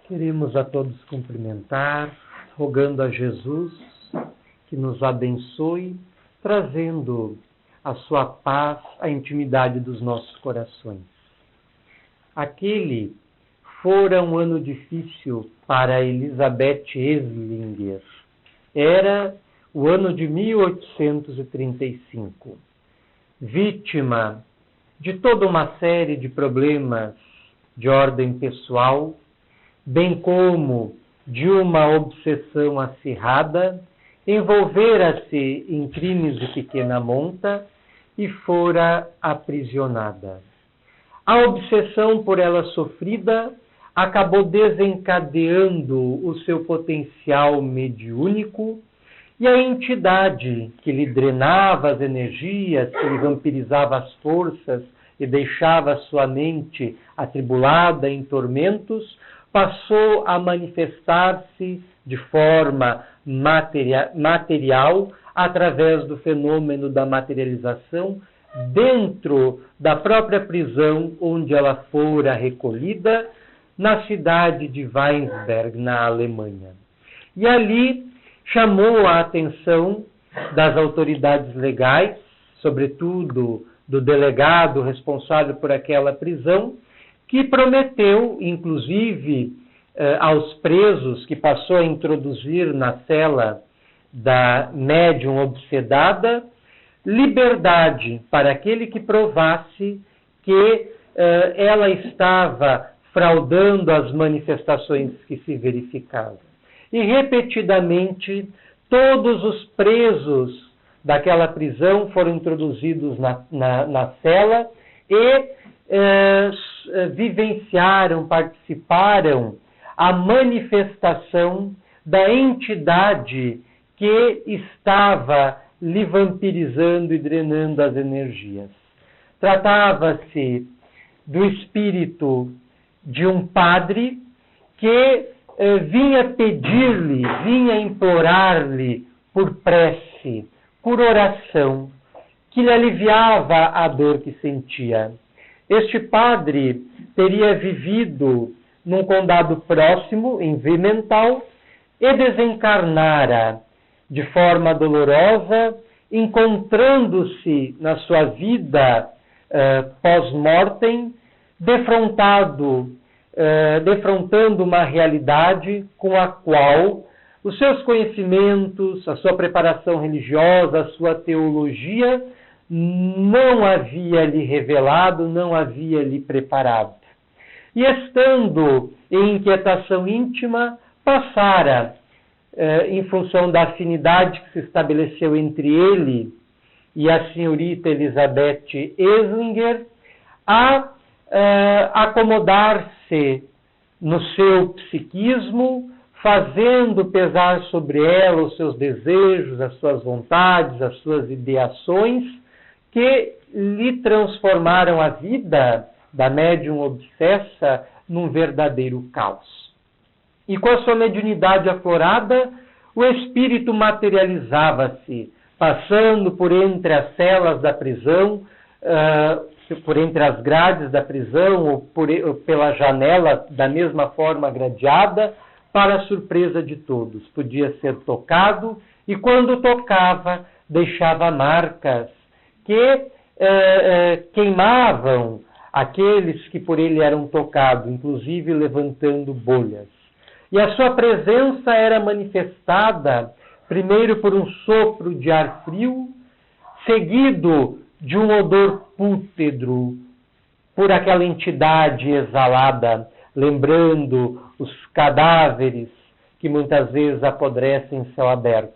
Queremos a todos cumprimentar, rogando a Jesus que nos abençoe, trazendo a sua paz à intimidade dos nossos corações. Aquele fora um ano difícil para Elisabeth Eslinger. Era o ano de 1835. Vítima de toda uma série de problemas de ordem pessoal, bem como de uma obsessão acirrada, envolvera-se em crimes de pequena monta e fora aprisionada. A obsessão por ela sofrida acabou desencadeando o seu potencial mediúnico e a entidade que lhe drenava as energias, que lhe vampirizava as forças e deixava sua mente atribulada em tormentos, passou a manifestar-se de forma material através do fenômeno da materialização dentro da própria prisão onde ela fora recolhida, na cidade de Weinsberg, na Alemanha. E ali chamou a atenção das autoridades legais, sobretudo do delegado responsável por aquela prisão, que prometeu, inclusive, aos presos que passou a introduzir na cela da médium obsedada, liberdade para aquele que provasse que ela estava fraudando as manifestações que se verificavam. E, repetidamente, todos os presos daquela prisão foram introduzidos na cela e vivenciaram, participaram a manifestação da entidade que estava lhe vampirizando e drenando as energias. Tratava-se do espírito de um padre que vinha pedir-lhe, vinha implorar-lhe por prece, por oração, que lhe aliviava a dor que sentia. Este padre teria vivido num condado próximo, em Wimmental, e desencarnara de forma dolorosa, encontrando-se na sua vida pós-mortem, defrontando uma realidade com a qual os seus conhecimentos, a sua preparação religiosa, a sua teologia não havia lhe revelado, não havia lhe preparado. E estando em inquietação íntima, passara, em função da afinidade que se estabeleceu entre ele e a senhorita Elisabeth Eslinger, a acomodar-se no seu psiquismo, fazendo pesar sobre ela os seus desejos, as suas vontades, as suas ideações, que lhe transformaram a vida da médium obsessa num verdadeiro caos. E com a sua mediunidade aflorada, o espírito materializava-se, passando por entre as celas da prisão, por entre as grades da prisão ou pela janela da mesma forma gradeada, para a surpresa de todos. Podia ser tocado e quando tocava deixava marcas que queimavam aqueles que por ele eram tocados, inclusive levantando bolhas. E a sua presença era manifestada primeiro por um sopro de ar frio, seguido de um odor pútrefo por aquela entidade exalada, lembrando os cadáveres que muitas vezes apodrecem em céu aberto.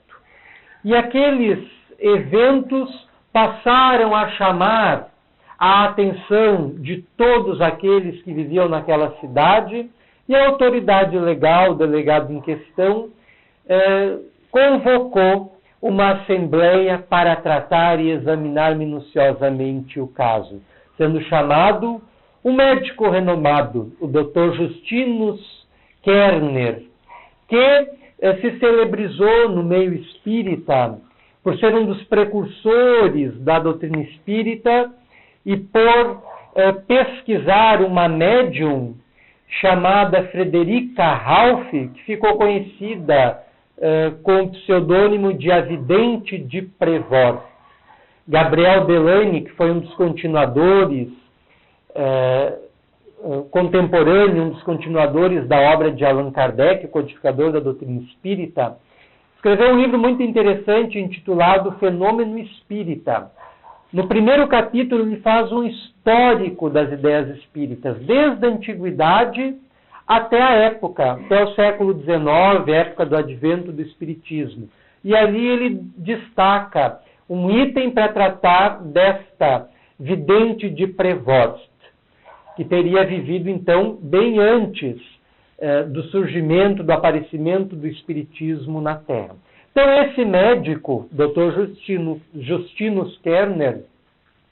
E aqueles eventos passaram a chamar a atenção de todos aqueles que viviam naquela cidade, e a autoridade legal, o delegado em questão, convocou uma assembleia para tratar e examinar minuciosamente o caso, sendo chamado um médico renomado, o Dr. Justinus Kerner, que se celebrizou no meio espírita por ser um dos precursores da doutrina espírita e por pesquisar uma médium chamada Frederica Ralph, que ficou conhecida com o pseudônimo de A Vidente de Prévost. Gabriel Delany, que foi um dos continuadores, contemporâneo, um dos continuadores da obra de Allan Kardec, o codificador da doutrina espírita, escreveu um livro muito interessante intitulado Fenômeno Espírita. No primeiro capítulo, ele faz um histórico das ideias espíritas, desde a antiguidade até a época, até o século XIX, época do advento do Espiritismo. E ali ele destaca um item para tratar desta vidente de Prévost, que teria vivido, então, bem antes do surgimento, do aparecimento do Espiritismo na Terra. Então, esse médico, Dr. Justinus Kerner,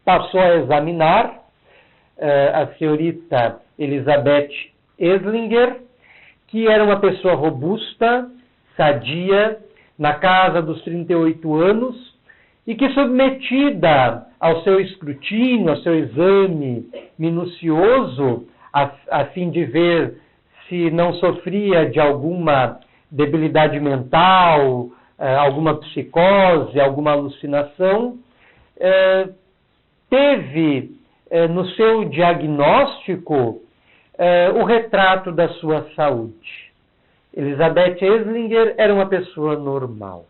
passou a examinar a senhorita Elizabeth Eslinger, que era uma pessoa robusta, sadia, na casa dos 38 anos, e que, submetida ao seu escrutínio, ao seu exame minucioso, a fim de ver se não sofria de alguma debilidade mental, alguma psicose, alguma alucinação, teve no seu diagnóstico o retrato da sua saúde. Elizabeth Eslinger era uma pessoa normal.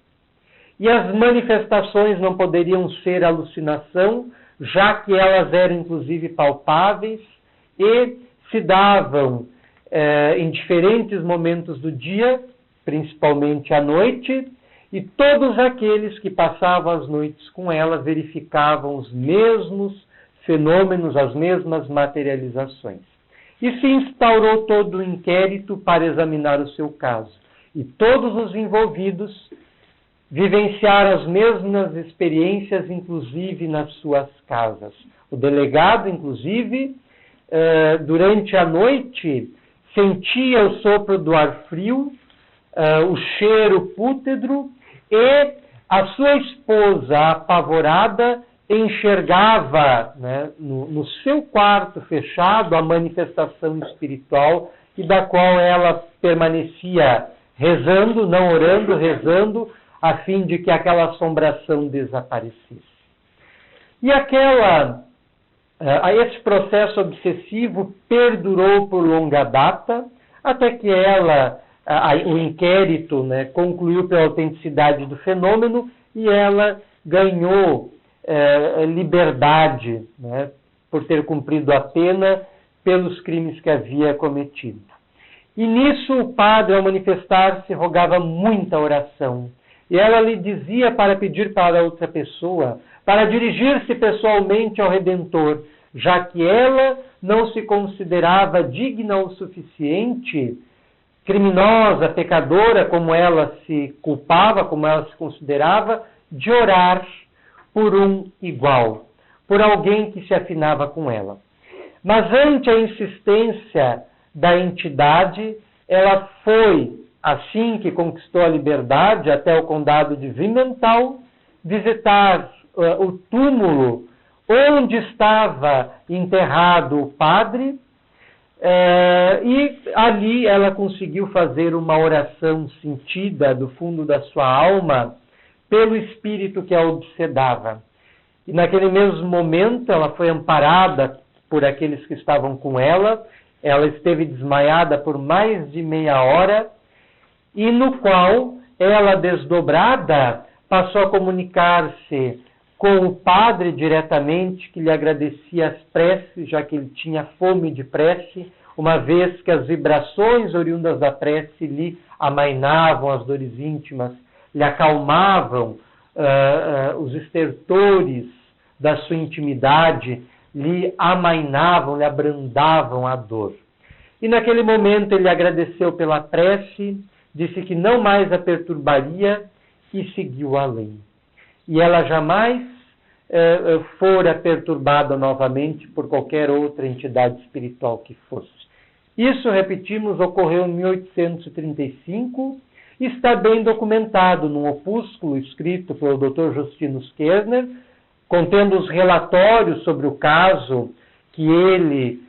E as manifestações não poderiam ser alucinação, já que elas eram inclusive palpáveis e se davam em diferentes momentos do dia, principalmente à noite, e todos aqueles que passavam as noites com ela verificavam os mesmos fenômenos, as mesmas materializações. E se instaurou todo o inquérito para examinar o seu caso. E todos os envolvidos vivenciaram as mesmas experiências, inclusive nas suas casas. O delegado, inclusive, durante a noite, sentia o sopro do ar frio, o cheiro pútredro, e a sua esposa, apavorada, enxergava, né, no seu quarto fechado a manifestação espiritual e da qual ela permanecia rezando, não orando, rezando, a fim de que aquela assombração desaparecesse. E esse processo obsessivo perdurou por longa data, até que o inquérito, né, concluiu pela autenticidade do fenômeno e ela ganhou liberdade, né, por ter cumprido a pena pelos crimes que havia cometido. E nisso o padre, ao manifestar-se, rogava muita oração. E ela lhe dizia para pedir para outra pessoa, para dirigir-se pessoalmente ao Redentor, já que ela não se considerava digna o suficiente, criminosa, pecadora, como ela se culpava, como ela se considerava, de orar por um igual, por alguém que se afinava com ela. Mas ante a insistência da entidade, ela foi, assim que conquistou a liberdade, até o condado de Wimmental, visitar o túmulo onde estava enterrado o padre, e ali ela conseguiu fazer uma oração sentida do fundo da sua alma pelo espírito que a obsedava. E naquele mesmo momento ela foi amparada por aqueles que estavam com ela, ela esteve desmaiada por mais de meia hora, e no qual ela, desdobrada, passou a comunicar-se com o padre diretamente, que lhe agradecia as preces, já que ele tinha fome de prece, uma vez que as vibrações oriundas da prece lhe amainavam as dores íntimas, lhe acalmavam os estertores da sua intimidade, lhe amainavam, lhe abrandavam a dor. E naquele momento ele agradeceu pela prece, disse que não mais a perturbaria e seguiu além. E ela jamais fora perturbada novamente por qualquer outra entidade espiritual que fosse. Isso, repetimos, ocorreu em 1835 e está bem documentado num opúsculo escrito pelo Dr. Justinus Kerner, contendo os relatórios sobre o caso que ele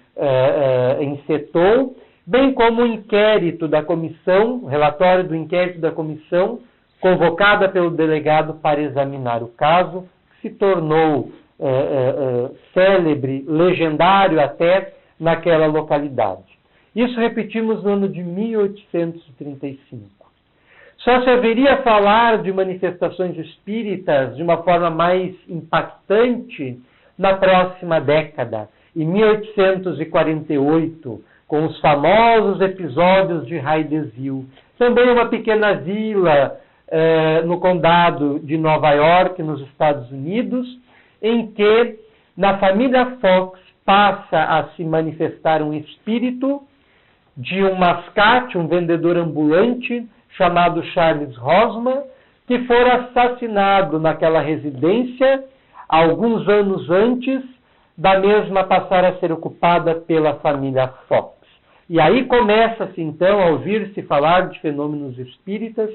encetou, bem como o inquérito da comissão, o relatório do inquérito da comissão, convocada pelo delegado para examinar o caso, que se tornou célebre, legendário até naquela localidade. Isso repetimos no ano de 1835. Só se haveria a falar de manifestações espíritas de uma forma mais impactante na próxima década, em 1848, com os famosos episódios de Hydesville, também uma pequena vila no condado de Nova York, nos Estados Unidos, em que na família Fox passa a se manifestar um espírito de um mascate, um vendedor ambulante, chamado Charles Rosman, que fora assassinado naquela residência alguns anos antes da mesma passar a ser ocupada pela família Fox. E aí começa-se então a ouvir-se falar de fenômenos espíritas,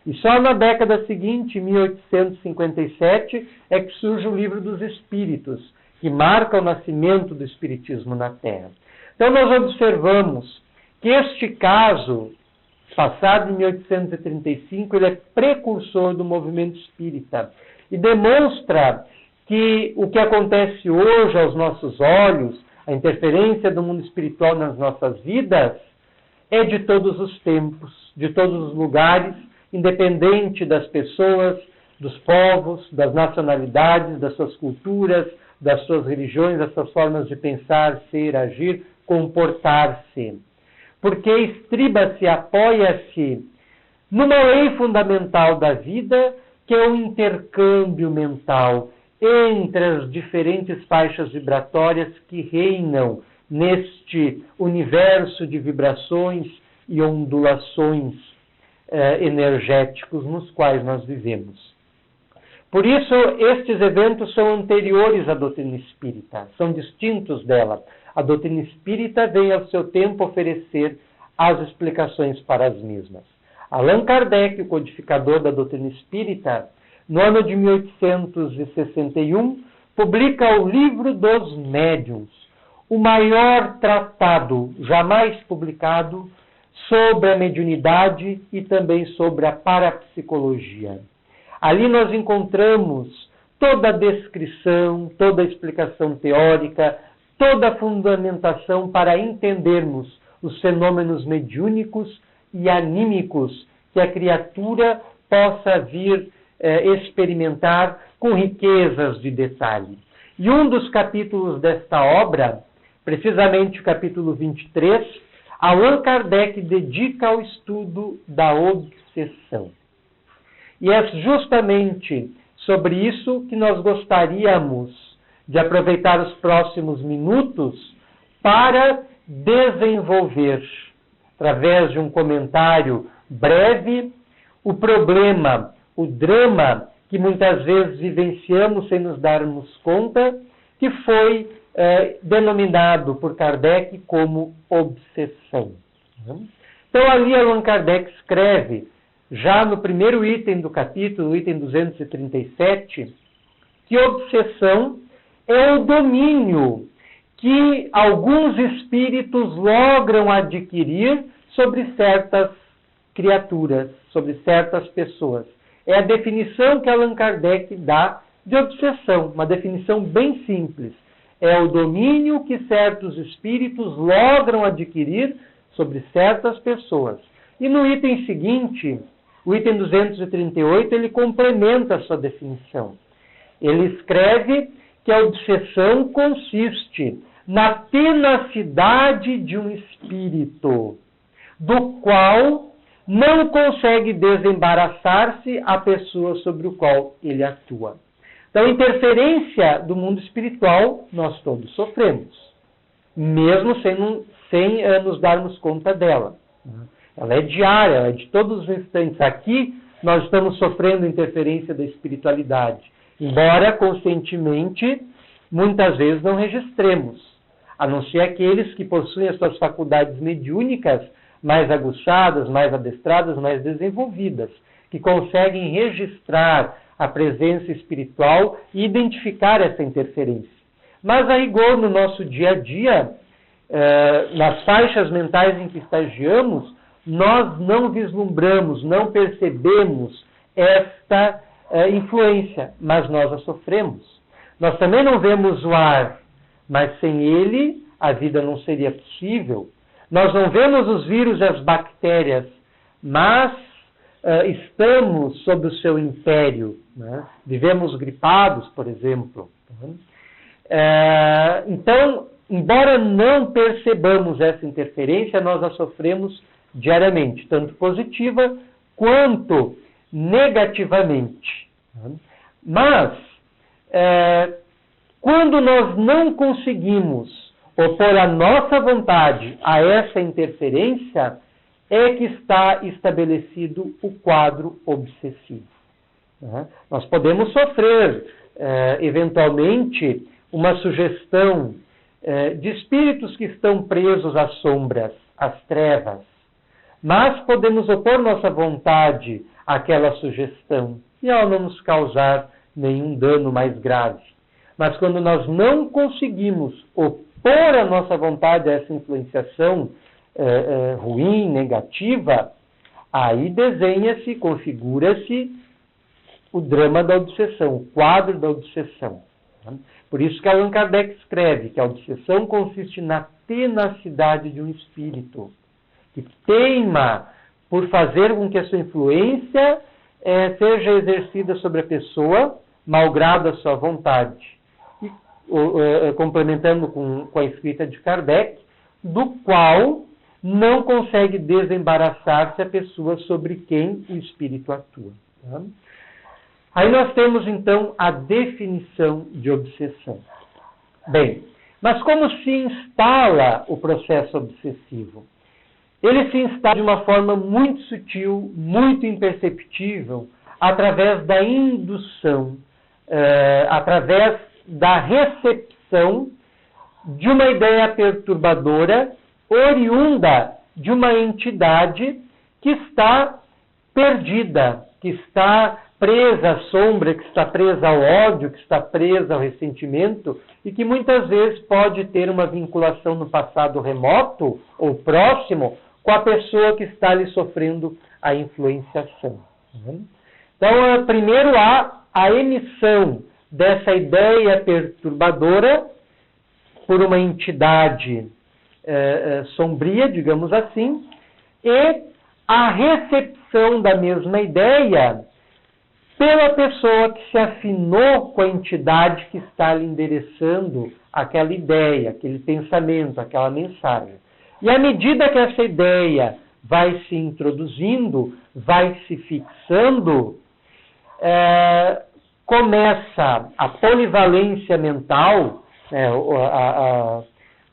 e só na década seguinte, 1857, é que surge o Livro dos Espíritos, que marca o nascimento do espiritismo na Terra. Então nós observamos que este caso, passado em 1835, ele é precursor do movimento espírita e demonstra que o que acontece hoje aos nossos olhos, a interferência do mundo espiritual nas nossas vidas, é de todos os tempos, de todos os lugares, independente das pessoas, dos povos, das nacionalidades, das suas culturas, das suas religiões, das suas formas de pensar, ser, agir, comportar-se. Porque estriba-se, apoia-se numa lei fundamental da vida, que é o intercâmbio mental entre as diferentes faixas vibratórias que reinam neste universo de vibrações e ondulações energéticos nos quais nós vivemos. Por isso, estes eventos são anteriores à doutrina espírita, são distintos dela. A doutrina espírita vem ao seu tempo oferecer as explicações para as mesmas. Allan Kardec, o codificador da doutrina espírita, no ano de 1861, publica o Livro dos Médiuns, o maior tratado jamais publicado sobre a mediunidade e também sobre a parapsicologia. Ali nós encontramos toda a descrição, toda a explicação teórica, toda a fundamentação para entendermos os fenômenos mediúnicos e anímicos que a criatura possa vir experimentar com riquezas de detalhe. E um dos capítulos desta obra, precisamente o capítulo 23, Allan Kardec dedica ao estudo da obsessão. E é justamente sobre isso que nós gostaríamos de aproveitar os próximos minutos para desenvolver, através de um comentário breve, o problema, o drama que muitas vezes vivenciamos sem nos darmos conta, que foi denominado por Kardec como obsessão. Então ali Allan Kardec escreve, já no primeiro item do capítulo, o item 237, que obsessão é o domínio que alguns espíritos logram adquirir sobre certas criaturas, sobre certas pessoas. É a definição que Allan Kardec dá de obsessão, uma definição bem simples. É o domínio que certos espíritos logram adquirir sobre certas pessoas. E no item seguinte, o item 238, ele complementa a sua definição. Ele escreve que a obsessão consiste na tenacidade de um espírito, do qual não consegue desembaraçar-se a pessoa sobre o qual ele atua. Então, a interferência do mundo espiritual, nós todos sofremos, mesmo sem nos darmos conta dela. Ela é diária, ela é de todos os instantes. Aqui, nós estamos sofrendo interferência da espiritualidade, embora conscientemente, muitas vezes não registremos, a não ser aqueles que possuem as suas faculdades mediúnicas mais aguçadas, mais adestradas, mais desenvolvidas, que conseguem registrar a presença espiritual e identificar essa interferência. Mas, a rigor, no nosso dia a dia, nas faixas mentais em que estagiamos, nós não vislumbramos, não percebemos esta influência, mas nós a sofremos. Nós também não vemos o ar, mas sem ele a vida não seria possível. Nós não vemos os vírus e as bactérias, mas estamos sob o seu império, né? Vivemos gripados, por exemplo. Então, embora não percebamos essa interferência, nós a sofremos diariamente, tanto positiva quanto negativamente. Mas, quando nós não conseguimos opor a nossa vontade a essa interferência, é que está estabelecido o quadro obsessivo. Nós podemos sofrer, eventualmente, uma sugestão de espíritos que estão presos às sombras, às trevas, mas podemos opor nossa vontade àquela sugestão e ela não nos causar nenhum dano mais grave. Mas quando nós não conseguimos opor a nossa vontade a essa influenciação ruim, negativa, aí desenha-se, configura-se o drama da obsessão, o quadro da obsessão. Por isso que Allan Kardec escreve que a obsessão consiste na tenacidade de um espírito, que teima por fazer com que a sua influência seja exercida sobre a pessoa, malgrado a sua vontade. E, complementando com a escrita de Kardec, do qual não consegue desembaraçar-se a pessoa sobre quem o espírito atua. Tá? Aí nós temos, então, a definição de obsessão. Bem, mas como se instala o processo obsessivo? Ele se instala de uma forma muito sutil, muito imperceptível, através da indução, através da recepção de uma ideia perturbadora, oriunda de uma entidade que está perdida, que está presa à sombra, que está presa ao ódio, que está presa ao ressentimento e que muitas vezes pode ter uma vinculação no passado remoto ou próximo com a pessoa que está lhe sofrendo a influenciação. Então, primeiro há a emissão dessa ideia perturbadora por uma entidade sombria, digamos assim, e a recepção da mesma ideia pela pessoa que se afinou com a entidade que está lhe endereçando aquela ideia, aquele pensamento, aquela mensagem. E à medida que essa ideia vai se introduzindo, vai se fixando, começa a polivalência mental,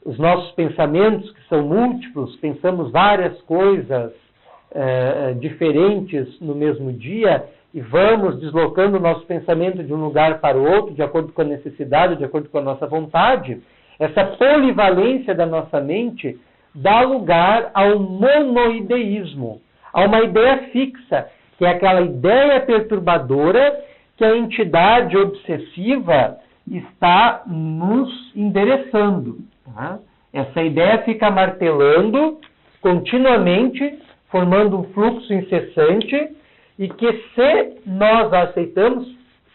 os nossos pensamentos, que são múltiplos, pensamos várias coisas diferentes no mesmo dia, e vamos deslocando o nosso pensamento de um lugar para o outro, de acordo com a necessidade, de acordo com a nossa vontade. Essa polivalência da nossa mente dá lugar ao monoideísmo, a uma ideia fixa, que é aquela ideia perturbadora que a entidade obsessiva está nos endereçando. Tá? Essa ideia fica martelando continuamente, formando um fluxo incessante, e que se nós a aceitamos,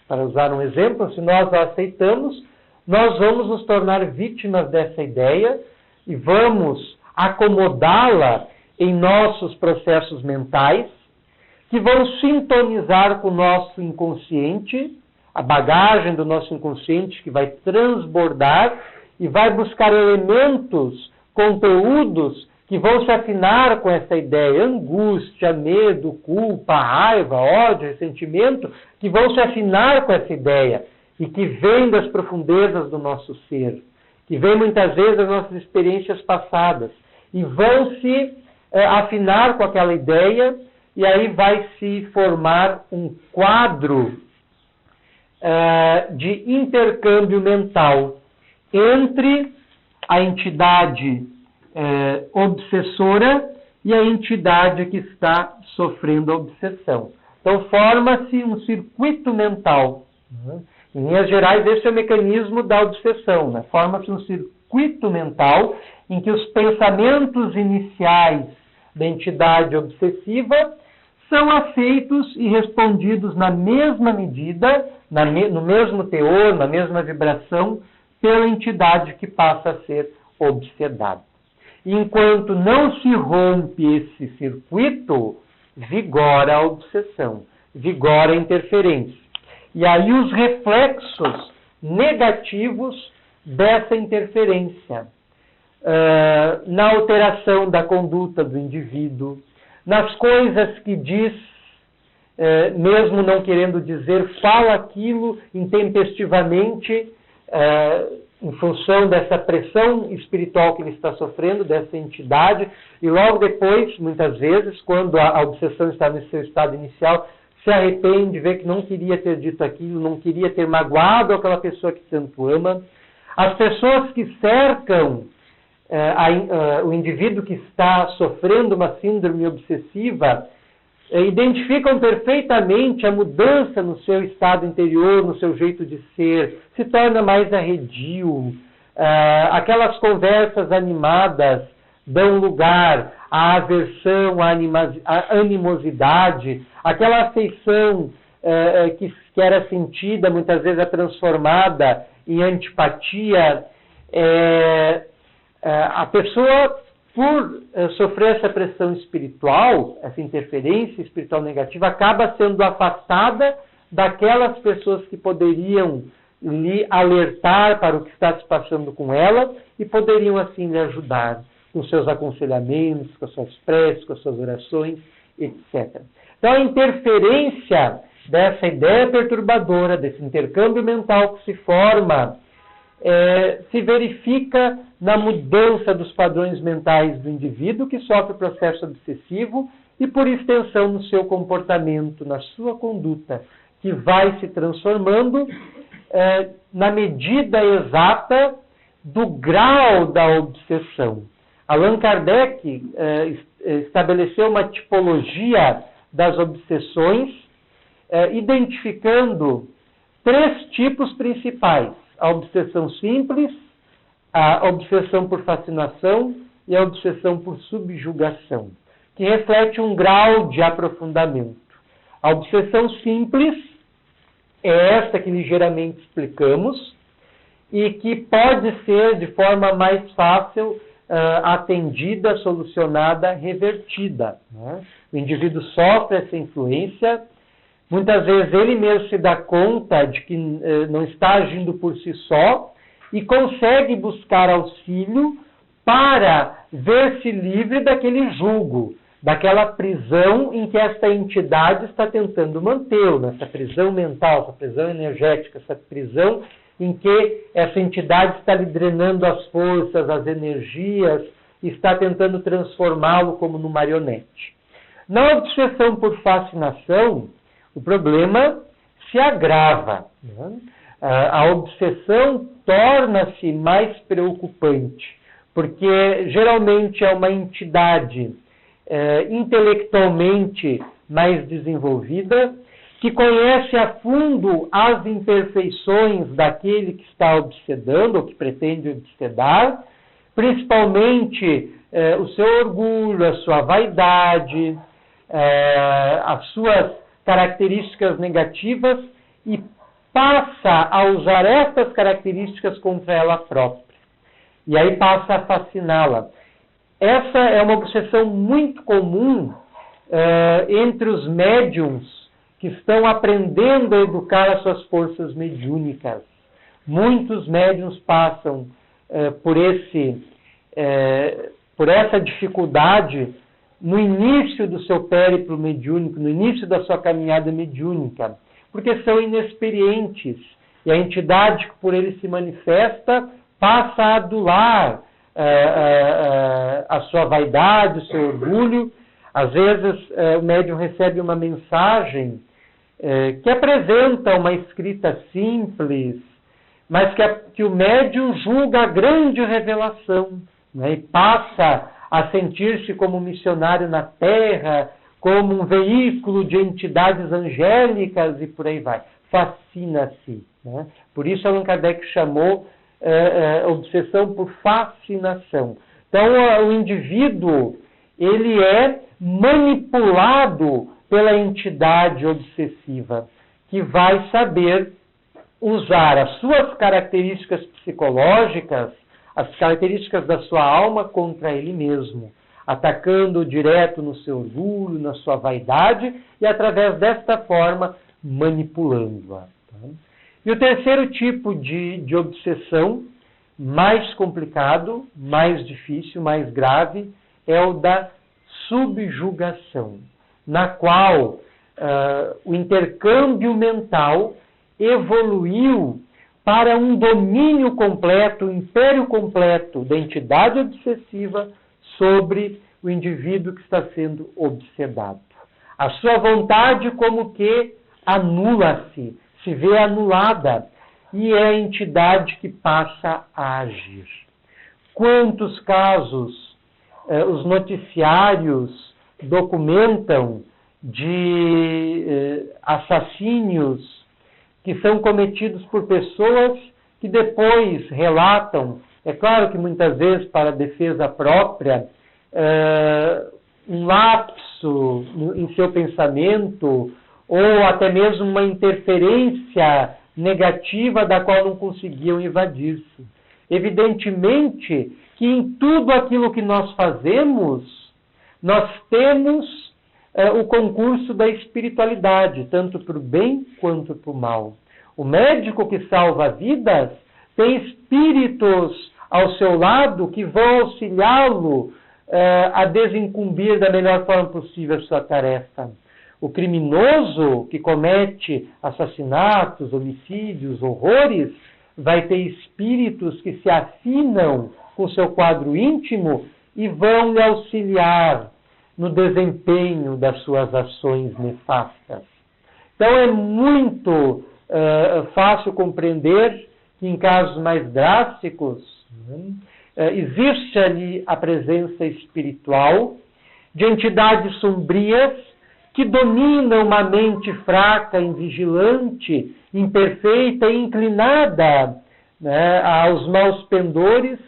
para usar um exemplo, se nós a aceitamos, nós vamos nos tornar vítimas dessa ideia e vamos acomodá-la em nossos processos mentais, que vão sintonizar com o nosso inconsciente, a bagagem do nosso inconsciente que vai transbordar e vai buscar elementos, conteúdos que vão se afinar com essa ideia, angústia, medo, culpa, raiva, ódio, ressentimento, que vão se afinar com essa ideia e que vêm das profundezas do nosso ser, que vêm muitas vezes das nossas experiências passadas e vão se afinar com aquela ideia e aí vai se formar um quadro de intercâmbio mental entre a entidade obsessora e a entidade que está sofrendo a obsessão. Então, forma-se um circuito mental. Em linhas gerais, esse é o mecanismo da obsessão. Né? Forma-se um circuito mental em que os pensamentos iniciais da entidade obsessiva são aceitos e respondidos na mesma medida, no mesmo teor, na mesma vibração, pela entidade que passa a ser obsedada. Enquanto não se rompe esse circuito, vigora a obsessão, vigora a interferência. E aí os reflexos negativos dessa interferência, na alteração da conduta do indivíduo, nas coisas que diz, mesmo não querendo dizer, fala aquilo intempestivamente, em função dessa pressão espiritual que ele está sofrendo, dessa entidade, e logo depois, muitas vezes, quando a obsessão está no seu estado inicial, se arrepende, vê que não queria ter dito aquilo, não queria ter magoado aquela pessoa que tanto ama. As pessoas que cercam o indivíduo que está sofrendo uma síndrome obsessiva identificam perfeitamente a mudança no seu estado interior, no seu jeito de ser, se torna mais arredio. Aquelas conversas animadas dão lugar à aversão, à animosidade, aquela afeição que era sentida, muitas vezes é transformada em antipatia. A pessoa, por sofrer essa pressão espiritual, essa interferência espiritual negativa, acaba sendo afastada daquelas pessoas que poderiam lhe alertar para o que está se passando com ela e poderiam assim lhe ajudar com seus aconselhamentos, com as suas preces, com as suas orações, etc. Então a interferência dessa ideia perturbadora, desse intercâmbio mental que se forma, se verifica na mudança dos padrões mentais do indivíduo que sofre o processo obsessivo e, por extensão, no seu comportamento, na sua conduta, que vai se transformando na medida exata do grau da obsessão. Allan Kardec estabeleceu uma tipologia das obsessões, identificando 3 tipos principais: a obsessão simples, a obsessão por fascinação e a obsessão por subjugação, que reflete um grau de aprofundamento. A obsessão simples é esta que ligeiramente explicamos e que pode ser de forma mais fácil atendida, solucionada, revertida, né? O indivíduo sofre essa influência, muitas vezes ele mesmo se dá conta de que não está agindo por si só e consegue buscar auxílio para ver-se livre daquele jugo, daquela prisão em que esta entidade está tentando mantê-lo, essa prisão mental, essa prisão energética, essa prisão em que essa entidade está lhe drenando as forças, as energias, e está tentando transformá-lo como numa marionete. Na obsessão por fascinação, o problema se agrava, né? A obsessão torna-se mais preocupante, porque geralmente é uma entidade intelectualmente mais desenvolvida, que conhece a fundo as imperfeições daquele que está obsedando, ou que pretende obsedar, principalmente o seu orgulho, a sua vaidade, as suas características negativas, e passa a usar essas características contra ela própria. E aí passa a fasciná-la. Essa é uma obsessão muito comum entre os médiums que estão aprendendo a educar as suas forças mediúnicas. Muitos médiuns passam por essa dificuldade no início do seu périplo mediúnico, no início da sua caminhada mediúnica, porque são inexperientes, e a entidade que por ele se manifesta passa a adular a sua vaidade, o seu orgulho. Às vezes o médium recebe uma mensagem que apresenta uma escrita simples, mas que o médium julga a grande revelação, né, e passa a sentir-se como missionário na Terra, como um veículo de entidades angélicas e por aí vai. Fascina-se, né? Por isso Allan Kardec chamou obsessão por fascinação. Então, o indivíduo, ele é manipulado pela entidade obsessiva, que vai saber usar as suas características psicológicas, as características da sua alma contra ele mesmo, atacando direto no seu orgulho, na sua vaidade, e através desta forma manipulando-a. Tá? E o terceiro tipo de obsessão, mais complicado, mais difícil, mais grave, é o da subjugação, na qual o intercâmbio mental evoluiu para um domínio completo, um império completo da entidade obsessiva sobre o indivíduo que está sendo obsedado. A sua vontade como que anula-se, se vê anulada, e é a entidade que passa a agir. Quantos casos os noticiários documentam de assassínios que são cometidos por pessoas que depois relatam, é claro que muitas vezes para defesa própria, um lapso em seu pensamento ou até mesmo uma interferência negativa da qual não conseguiam evadir-se. Evidentemente que em tudo aquilo que nós fazemos, nós temos o concurso da espiritualidade, tanto para o bem quanto para o mal. O médico que salva vidas tem espíritos ao seu lado que vão auxiliá-lo a desincumbir da melhor forma possível a sua tarefa. O criminoso que comete assassinatos, homicídios, horrores, vai ter espíritos que se afinam com o seu quadro íntimo e vão lhe auxiliar no desempenho das suas ações nefastas. Então é muito fácil compreender que em casos mais drásticos existe ali a presença espiritual de entidades sombrias que dominam uma mente fraca, invigilante, imperfeita e inclinada, né, aos maus pendores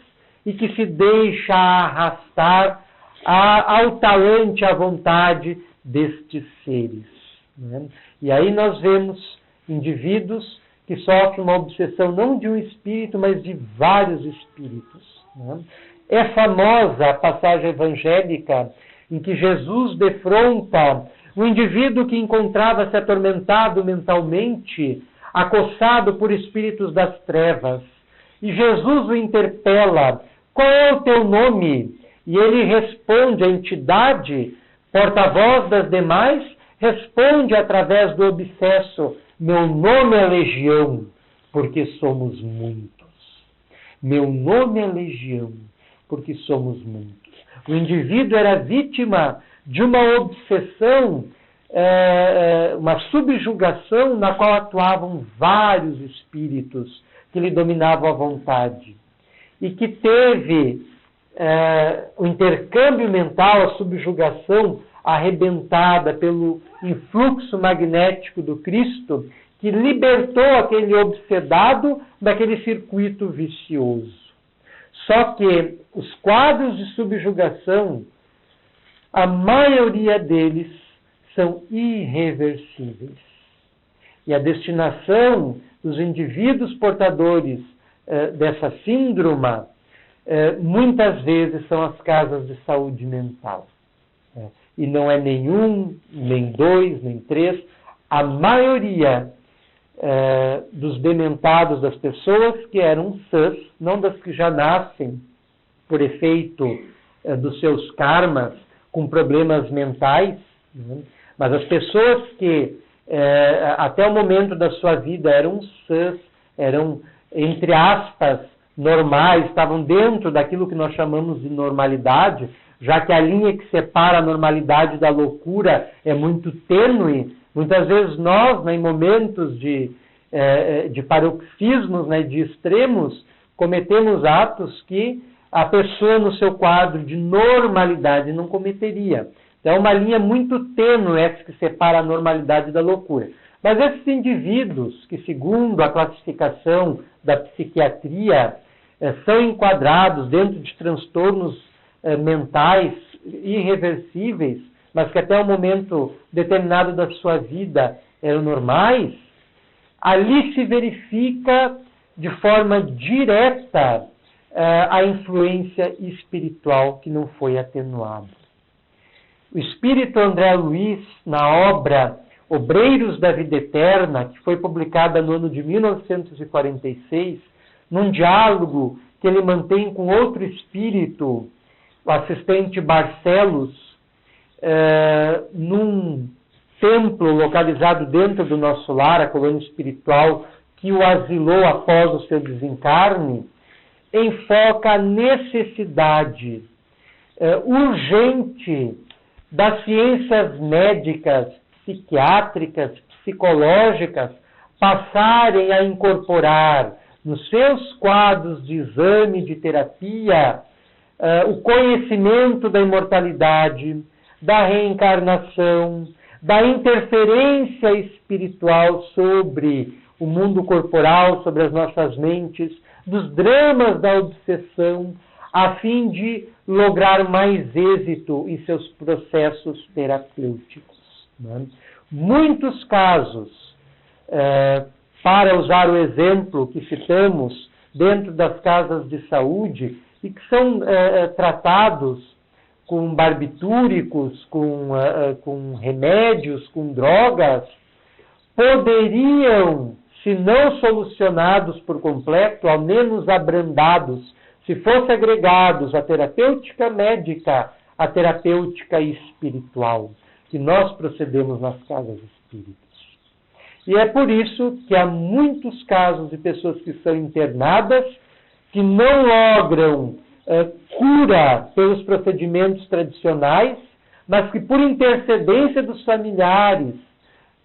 e que se deixa arrastar ao talante, à vontade destes seres. Né? E aí nós vemos indivíduos que sofrem uma obsessão não de um espírito, mas de vários espíritos. Né? É famosa a passagem evangélica em que Jesus defronta o indivíduo que encontrava-se atormentado mentalmente, acossado por espíritos das trevas. E Jesus o interpela: qual é o teu nome? E ele responde, a entidade, porta-voz das demais, responde através do obsesso: meu nome é Legião, porque somos muitos. Meu nome é Legião, porque somos muitos. O indivíduo era vítima de uma obsessão, uma subjugação na qual atuavam vários espíritos que lhe dominavam a vontade. E que teve o intercâmbio mental, a subjugação arrebentada pelo influxo magnético do Cristo, que libertou aquele obsedado daquele circuito vicioso. Só que os quadros de subjugação, a maioria deles são irreversíveis. E a destinação dos indivíduos portadores dessa síndrome, muitas vezes são as casas de saúde mental. E não é nenhum, nem dois, nem três. A maioria dos dementados das pessoas que eram sãs, não das que já nascem por efeito dos seus karmas, com problemas mentais, né? Mas as pessoas que até o momento da sua vida eram sãs, eram, entre aspas, normais, estavam dentro daquilo que nós chamamos de normalidade, já que a linha que separa a normalidade da loucura é muito tênue. Muitas vezes nós, né, em momentos de paroxismos, né, de extremos, cometemos atos que a pessoa no seu quadro de normalidade não cometeria. Então é uma linha muito tênue essa que separa a normalidade da loucura. Mas esses indivíduos que, segundo a classificação da psiquiatria, são enquadrados dentro de transtornos mentais irreversíveis, mas que até um momento determinado da sua vida eram normais, ali se verifica de forma direta a influência espiritual que não foi atenuada. O espírito André Luiz, na obra Obreiros da Vida Eterna, que foi publicada no ano de 1946, num diálogo que ele mantém com outro espírito, o assistente Barcelos, num templo localizado dentro do nosso lar, a colônia espiritual que o asilou após o seu desencarne, enfoca a necessidade urgente das ciências médicas, psiquiátricas, psicológicas passarem a incorporar nos seus quadros de exame e de terapia o conhecimento da imortalidade, da reencarnação, da interferência espiritual sobre o mundo corporal, sobre as nossas mentes, dos dramas da obsessão, a fim de lograr mais êxito em seus processos terapêuticos. Né? Muitos casos, para usar o exemplo que citamos, dentro das casas de saúde, e que são tratados com barbitúricos, com remédios, com drogas, poderiam, se não solucionados por completo, ao menos abrandados, se fossem agregados à terapêutica médica, à terapêutica espiritual, que nós procedemos nas casas espíritas. E é por isso que há muitos casos de pessoas que são internadas, que não logram cura pelos procedimentos tradicionais, mas que por intercedência dos familiares,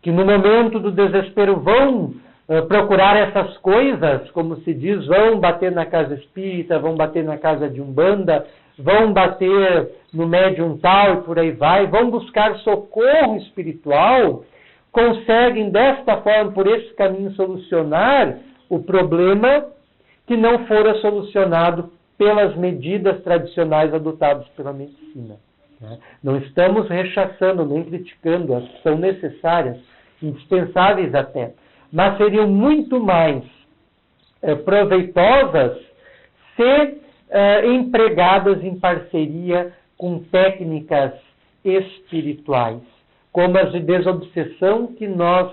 que no momento do desespero vão procurar essas coisas, como se diz, vão bater na casa espírita, vão bater na casa de umbanda, vão bater no médium tal e por aí vai, vão buscar socorro espiritual, conseguem desta forma, por esse caminho, solucionar o problema que não fora solucionado pelas medidas tradicionais adotadas pela medicina. Não estamos rechaçando nem criticando, as que são necessárias, indispensáveis até, mas seriam muito mais proveitosas se empregadas em parceria com técnicas espirituais, como as de desobsessão que nós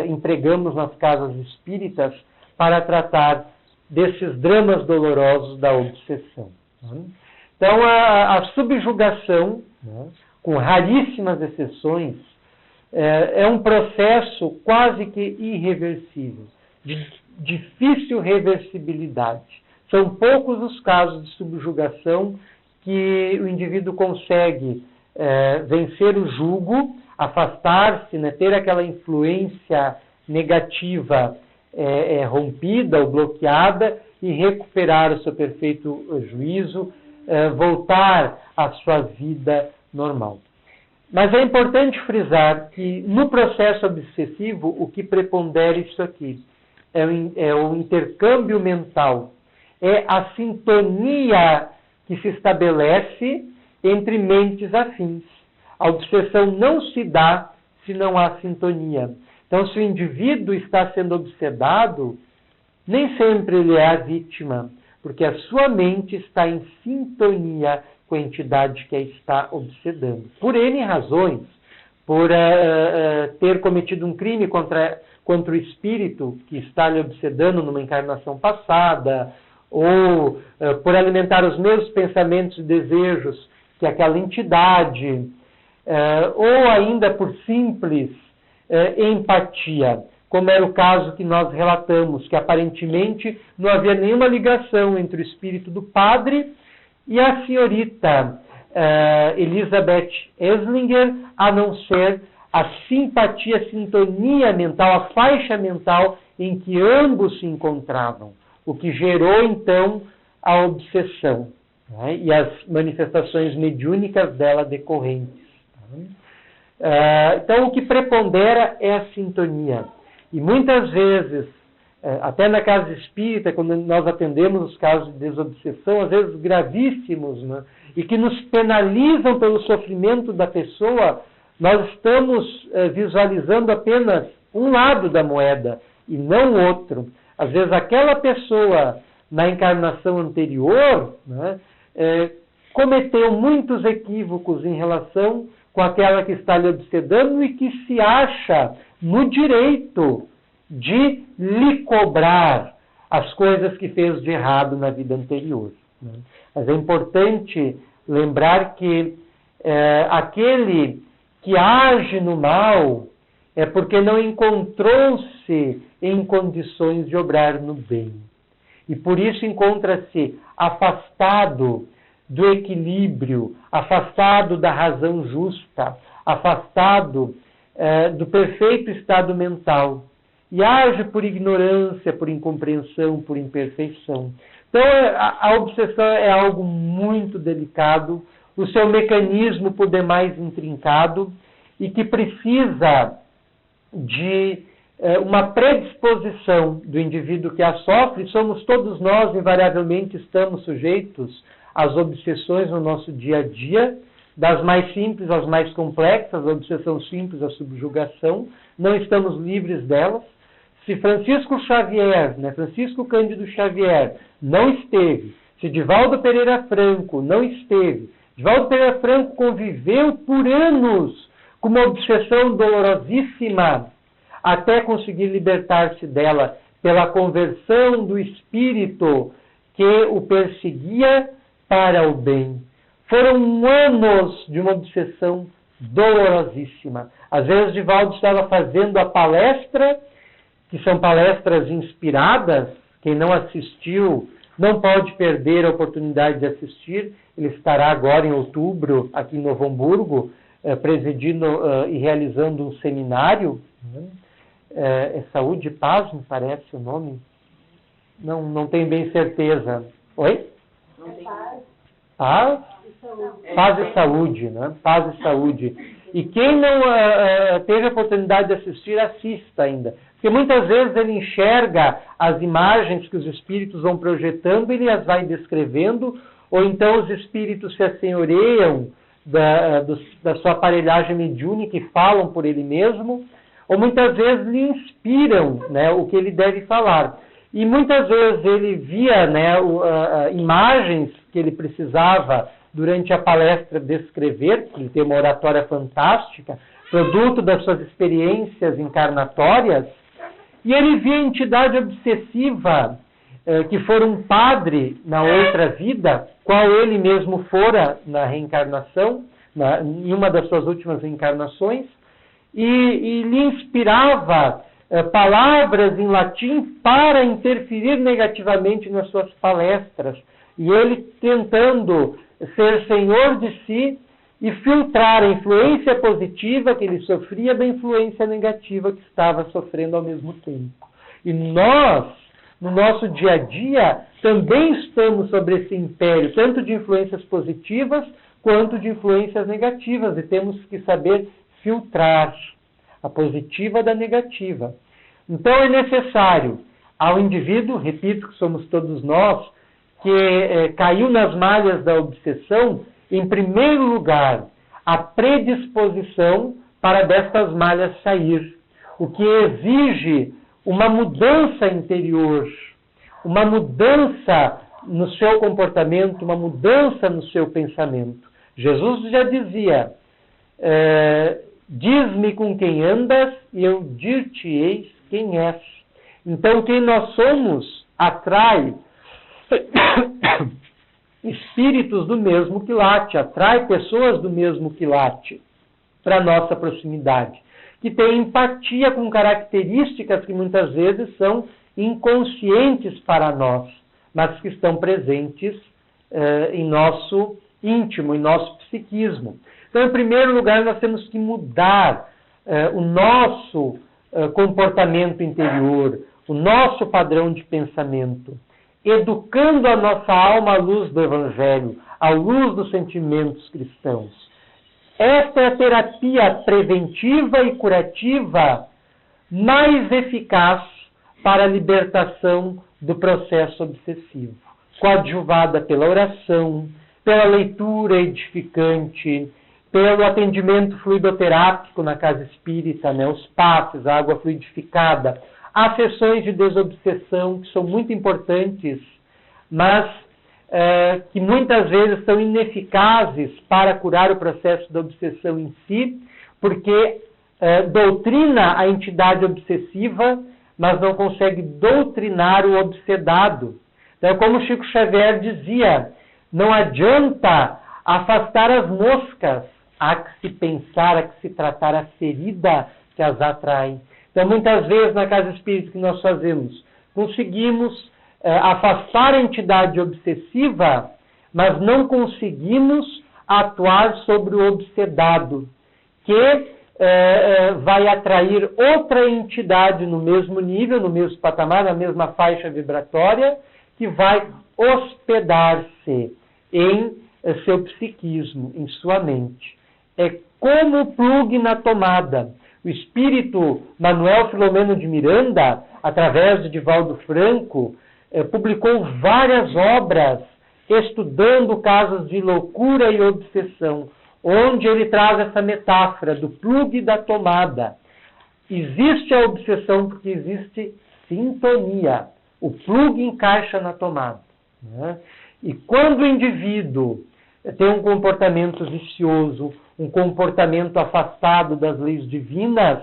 empregamos nas casas espíritas para tratar desses dramas dolorosos da obsessão. Então, a subjugação, com raríssimas exceções, é um processo quase que irreversível, de difícil reversibilidade. São poucos os casos de subjugação que o indivíduo consegue vencer o jugo, afastar-se, ter aquela influência negativa rompida ou bloqueada e recuperar o seu perfeito juízo, voltar à sua vida normal. Mas é importante frisar que no processo obsessivo o que prepondera isso aqui é o intercâmbio mental, é a sintonia que se estabelece entre mentes afins. A obsessão não se dá se não há sintonia. Então, se o indivíduo está sendo obsedado, nem sempre ele é a vítima, porque a sua mente está em sintonia com a entidade que a está obsedando. Por N razões, por ter cometido um crime contra o espírito que está lhe obsedando numa encarnação passada, ou por alimentar os mesmos pensamentos e desejos que aquela entidade, ou ainda por simples empatia, como era o caso que nós relatamos, que aparentemente não havia nenhuma ligação entre o espírito do padre e a senhorita Elizabeth Eslinger, a não ser a simpatia, a sintonia mental, a faixa mental em que ambos se encontravam, o que gerou então a obsessão, e as manifestações mediúnicas dela decorrentes. Então, o que prepondera é a sintonia. E muitas vezes, até na casa espírita, quando nós atendemos os casos de desobsessão, às vezes gravíssimos, né, e que nos penalizam pelo sofrimento da pessoa, nós estamos visualizando apenas um lado da moeda e não o outro. Às vezes aquela pessoa, na encarnação anterior, né, cometeu muitos equívocos em relação com aquela que está lhe obsedando e que se acha no direito de lhe cobrar as coisas que fez de errado na vida anterior, né? Mas é importante lembrar que aquele que age no mal é porque não encontrou-se em condições de obrar no bem. E por isso encontra-se afastado do equilíbrio, afastado da razão justa, afastado do perfeito estado mental. E age por ignorância, por incompreensão, por imperfeição. Então, a obsessão é algo muito delicado, o seu mecanismo por demais intrincado, e que precisa de uma predisposição do indivíduo que a sofre. Somos todos nós, invariavelmente, estamos sujeitos às obsessões no nosso dia a dia, das mais simples às mais complexas, a obsessão simples, a subjugação, não estamos livres delas. Se Francisco Xavier, Francisco Cândido Xavier não esteve, se Divaldo Pereira Franco não esteve, Divaldo Pereira Franco conviveu por anos com uma obsessão dolorosíssima, até conseguir libertar-se dela pela conversão do espírito que o perseguia para o bem. Foram anos de uma obsessão dolorosíssima. Às vezes, Divaldo estava fazendo a palestra, que são palestras inspiradas. Quem não assistiu não pode perder a oportunidade de assistir. Ele estará agora em outubro aqui em Novo Hamburgo, presidindo e realizando um seminário. É Saúde e Paz, me parece o nome. Não tenho bem certeza. Oi? Não tem. Paz e saúde, né? Paz e saúde. E quem não teve a oportunidade de assistir, assista ainda. Porque muitas vezes ele enxerga as imagens que os espíritos vão projetando, ele as vai descrevendo, ou então os espíritos se assenhoreiam da sua aparelhagem mediúnica e falam por ele mesmo, ou muitas vezes lhe inspiram, né, o que ele deve falar. E muitas vezes ele via, imagens que ele precisava durante a palestra descrever, porque ele tem uma oratória fantástica, produto das suas experiências encarnatórias, e ele via a entidade obsessiva que fora um padre na outra vida, qual ele mesmo fora na reencarnação, em uma das suas últimas reencarnações, e lhe inspirava palavras em latim para interferir negativamente nas suas palestras. E ele tentando ser senhor de si e filtrar a influência positiva que ele sofria da influência negativa que estava sofrendo ao mesmo tempo. E nós, no nosso dia a dia, também estamos sobre esse império, tanto de influências positivas quanto de influências negativas, e temos que saber filtrar a positiva da negativa. Então é necessário ao indivíduo, repito que somos todos nós, que caiu nas malhas da obsessão, em primeiro lugar, a predisposição para destas malhas sair, o que exige uma mudança interior, uma mudança no seu comportamento, uma mudança no seu pensamento. Jesus já dizia, diz-me com quem andas e eu dir-te-eis quem és. Então, quem nós somos atrai espíritos do mesmo quilate, atrai pessoas do mesmo quilate para a nossa proximidade, que têm empatia com características que muitas vezes são inconscientes para nós, mas que estão presentes em nosso íntimo, em nosso psiquismo. Então, em primeiro lugar, nós temos que mudar o nosso comportamento interior, o nosso padrão de pensamento, educando a nossa alma à luz do Evangelho, à luz dos sentimentos cristãos. Esta é a terapia preventiva e curativa mais eficaz para a libertação do processo obsessivo, coadjuvada pela oração, pela leitura edificante, pelo atendimento fluidoterápico na casa espírita, os passes, a água fluidificada, as sessões de desobsessão, que são muito importantes, mas que muitas vezes são ineficazes para curar o processo da obsessão em si, porque doutrina a entidade obsessiva, mas não consegue doutrinar o obsedado. Então, como Chico Xavier dizia, não adianta afastar as moscas, há que se pensar, há que se tratar a ferida que as atrai. Então, muitas vezes, na casa espírita que nós fazemos, conseguimos afastar a entidade obsessiva, mas não conseguimos atuar sobre o obsedado, que vai atrair outra entidade no mesmo nível, no mesmo patamar, na mesma faixa vibratória, que vai hospedar-se em seu psiquismo, em sua mente. É como o plugue na tomada. O espírito Manuel Filomeno de Miranda, através de Divaldo Franco, publicou várias obras estudando casos de loucura e obsessão, onde ele traz essa metáfora do plugue da tomada. Existe a obsessão porque existe sintonia. O plugue encaixa na tomada. E quando o indivíduo tem um comportamento vicioso, um comportamento afastado das leis divinas,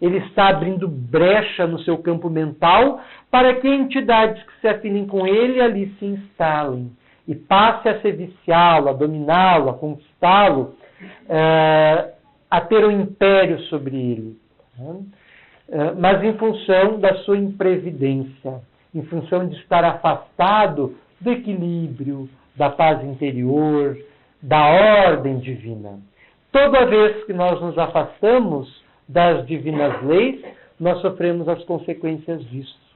ele está abrindo brecha no seu campo mental para que entidades que se afinem com ele ali se instalem e passe a serviciá-lo, a dominá-lo, a conquistá-lo, a ter um império sobre ele. Mas em função da sua imprevidência, em função de estar afastado do equilíbrio, da paz interior, da ordem divina. Toda vez que nós nos afastamos das divinas leis, nós sofremos as consequências disso.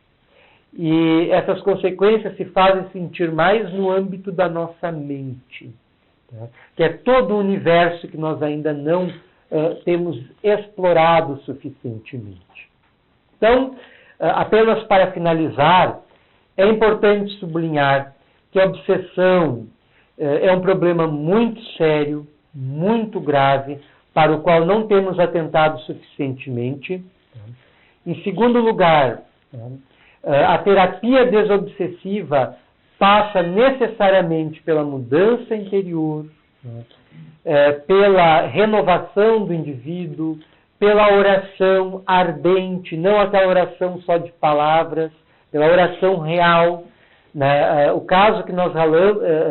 E essas consequências se fazem sentir mais no âmbito da nossa mente, que é todo o universo que nós ainda não temos explorado suficientemente. Então, apenas para finalizar, é importante sublinhar que a obsessão é um problema muito sério, muito grave, para o qual não temos atentado suficientemente. Em segundo lugar, a terapia desobsessiva passa necessariamente pela mudança interior, pela renovação do indivíduo, pela oração ardente, não aquela oração só de palavras, pela oração real. O caso que nós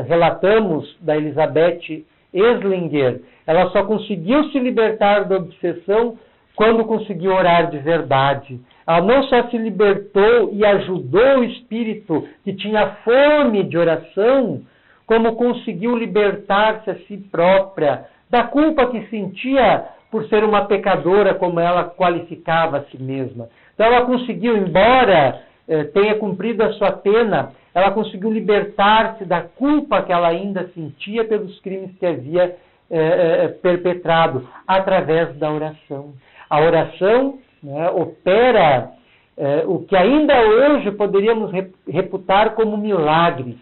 relatamos da Elizabeth Eslinger, ela só conseguiu se libertar da obsessão quando conseguiu orar de verdade. Ela não só se libertou e ajudou o espírito que tinha fome de oração, como conseguiu libertar-se a si própria da culpa que sentia por ser uma pecadora, como ela qualificava a si mesma. Então ela conseguiu, embora tenha cumprido a sua pena, ela conseguiu libertar-se da culpa que ela ainda sentia pelos crimes que havia perpetrado, através da oração. A oração opera o que ainda hoje poderíamos reputar como milagres,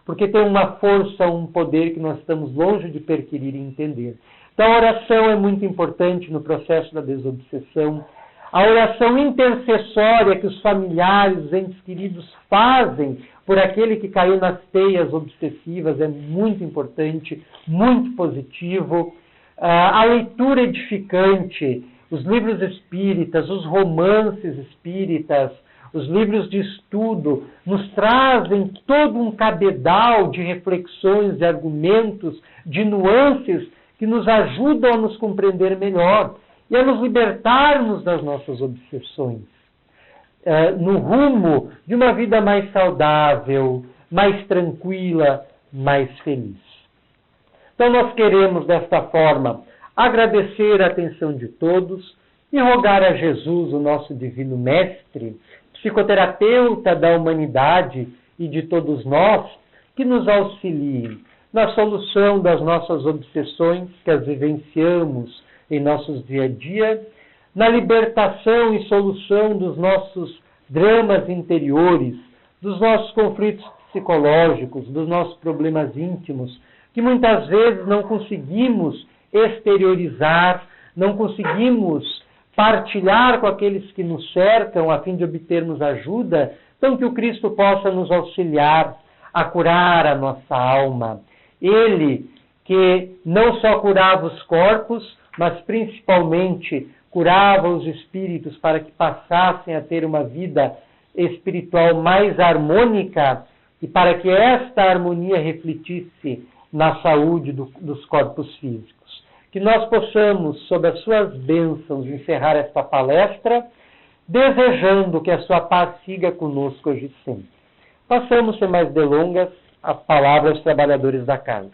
porque tem uma força, um poder que nós estamos longe de perquirir e entender. Então a oração é muito importante no processo da desobsessão. A oração intercessória que os familiares, os entes queridos fazem por aquele que caiu nas teias obsessivas é muito importante, muito positivo. A leitura edificante, os livros espíritas, os romances espíritas, os livros de estudo, nos trazem todo um cabedal de reflexões, de argumentos, de nuances que nos ajudam a nos compreender melhor e a nos libertarmos das nossas obsessões, no rumo de uma vida mais saudável, mais tranquila, mais feliz. Então nós queremos, desta forma, agradecer a atenção de todos e rogar a Jesus, o nosso divino mestre, psicoterapeuta da humanidade e de todos nós, que nos auxilie na solução das nossas obsessões que as vivenciamos em nossos dia a dia, na libertação e solução dos nossos dramas interiores, dos nossos conflitos psicológicos, dos nossos problemas íntimos, que muitas vezes não conseguimos exteriorizar, não conseguimos partilhar com aqueles que nos cercam a fim de obtermos ajuda, então que o Cristo possa nos auxiliar a curar a nossa alma. Ele que não só curava os corpos, mas principalmente curava os espíritos para que passassem a ter uma vida espiritual mais harmônica e para que esta harmonia refletisse na saúde dos corpos físicos. Que nós possamos, sob as suas bênçãos, encerrar esta palestra, desejando que a sua paz siga conosco hoje e sempre. Passamos, sem mais delongas, a palavra aos trabalhadores da casa.